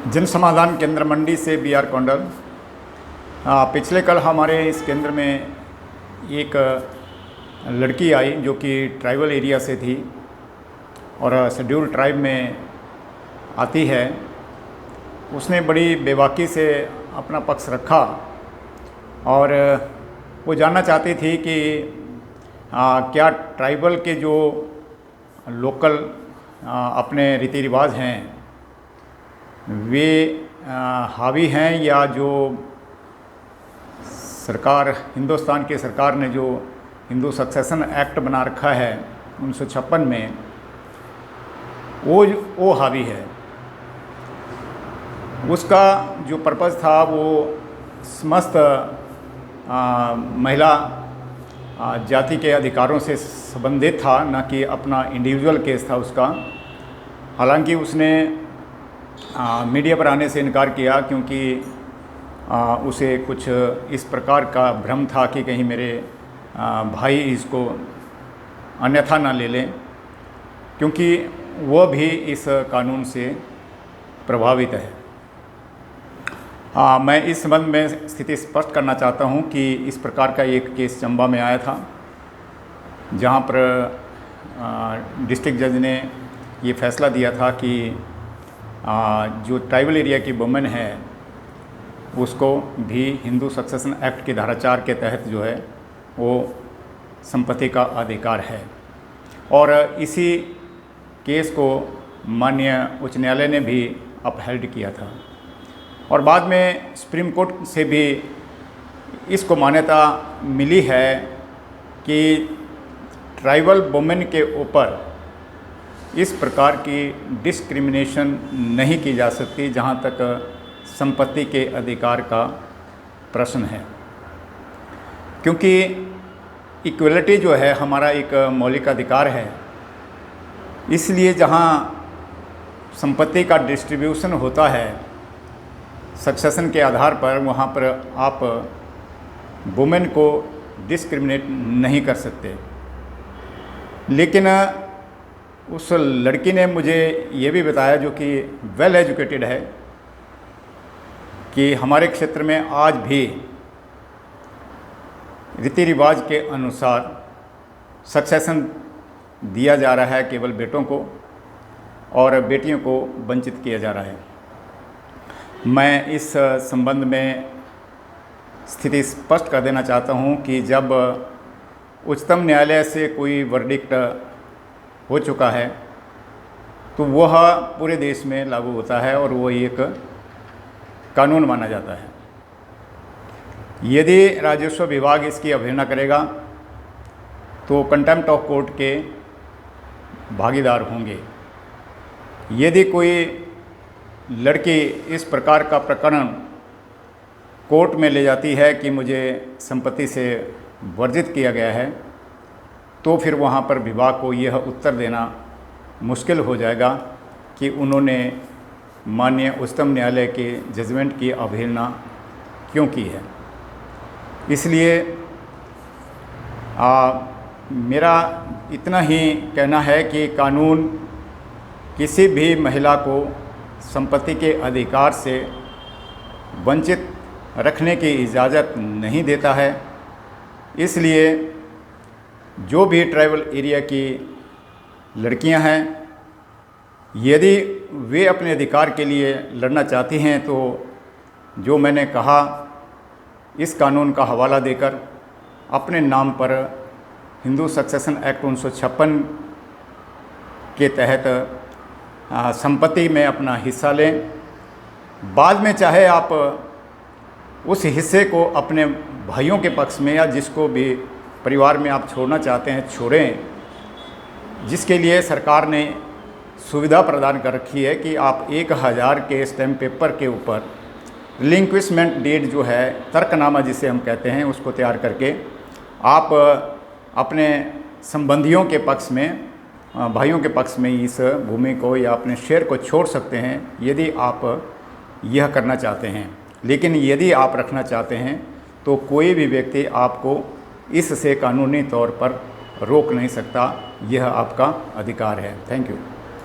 जन समाधान केंद्र मंडी से बी.आर. कौंडल। पिछले कल हमारे इस केंद्र में एक लड़की आई जो कि ट्राइबल एरिया से थी और शेड्यूल ट्राइब में आती है। उसने बड़ी बेबाकी से अपना पक्ष रखा और वो जानना चाहती थी कि क्या ट्राइबल के जो लोकल अपने रीति रिवाज हैं वे हावी हैं या जो सरकार हिंदुस्तान की सरकार ने जो हिंदू सक्सेशन एक्ट बना रखा है 1956 में वो हावी है। उसका जो पर्पज़ था वो समस्त महिला जाति के अधिकारों से संबंधित था, न कि अपना इंडिविजुअल केस था उसका। हालांकि उसने मीडिया पर आने से इनकार किया क्योंकि उसे कुछ इस प्रकार का भ्रम था कि कहीं मेरे भाई इसको अन्यथा ना ले लें, क्योंकि वह भी इस कानून से प्रभावित है। मैं इस संबंध में स्थिति स्पष्ट करना चाहता हूं कि इस प्रकार का एक केस चंबा में आया था, जहां पर डिस्ट्रिक्ट जज ने ये फैसला दिया था कि जो ट्राइबल एरिया की वुमेन है उसको भी हिंदू सक्सेशन एक्ट की धारा 4 के तहत जो है वो संपत्ति का अधिकार है। और इसी केस को माननीय उच्च न्यायालय ने भी अपहेल्ड किया था और बाद में सुप्रीम कोर्ट से भी इसको मान्यता मिली है कि ट्राइबल वुमेन के ऊपर इस प्रकार की डिस्क्रिमिनेशन नहीं की जा सकती जहां तक संपत्ति के अधिकार का प्रश्न है, क्योंकि इक्वलिटी जो है हमारा एक मौलिक अधिकार है। इसलिए जहां संपत्ति का डिस्ट्रीब्यूशन होता है सक्सेशन के आधार पर, वहां पर आप वुमेन को डिस्क्रिमिनेट नहीं कर सकते। लेकिन उस लड़की ने मुझे ये भी बताया, जो कि वेल एजुकेटेड है, कि हमारे क्षेत्र में आज भी रीति रिवाज के अनुसार सक्सेशन दिया जा रहा है केवल बेटों को और बेटियों को वंचित किया जा रहा है। मैं इस संबंध में स्थिति स्पष्ट कर देना चाहता हूं कि जब उच्चतम न्यायालय से कोई वर्डिक्ट हो चुका है तो वह पूरे देश में लागू होता है और वह एक कानून माना जाता है। यदि राजस्व विभाग इसकी अवहेलना करेगा तो कंटेम्प्ट ऑफ कोर्ट के भागीदार होंगे। यदि कोई लड़की इस प्रकार का प्रकरण कोर्ट में ले जाती है कि मुझे संपत्ति से वर्जित किया गया है, तो फिर वहाँ पर विभाग को यह उत्तर देना मुश्किल हो जाएगा कि उन्होंने माननीय उच्चतम न्यायालय के जजमेंट की अवहेलना क्यों की है। इसलिए मेरा इतना ही कहना है कि कानून किसी भी महिला को संपत्ति के अधिकार से वंचित रखने की इजाज़त नहीं देता है। इसलिए जो भी ट्राइबल एरिया की लड़कियां हैं, यदि वे अपने अधिकार के लिए लड़ना चाहती हैं तो जो मैंने कहा इस कानून का हवाला देकर अपने नाम पर हिंदू सक्सेशन एक्ट 1956 के तहत संपत्ति में अपना हिस्सा लें। बाद में चाहे आप उस हिस्से को अपने भाइयों के पक्ष में या जिसको भी परिवार में आप छोड़ना चाहते हैं छोड़ें, जिसके लिए सरकार ने सुविधा प्रदान कर रखी है कि आप 1000 के स्टैम्प पेपर के ऊपर रिलिंक्विशमेंट डीड जो है, तर्कनामा जिसे हम कहते हैं, उसको तैयार करके आप अपने संबंधियों के पक्ष में, भाइयों के पक्ष में इस भूमि को या अपने शेयर को छोड़ सकते हैं यदि आप यह करना चाहते हैं। लेकिन यदि आप रखना चाहते हैं तो कोई भी व्यक्ति आपको इससे कानूनी तौर पर रोक नहीं सकता। यह आपका अधिकार है। Thank you.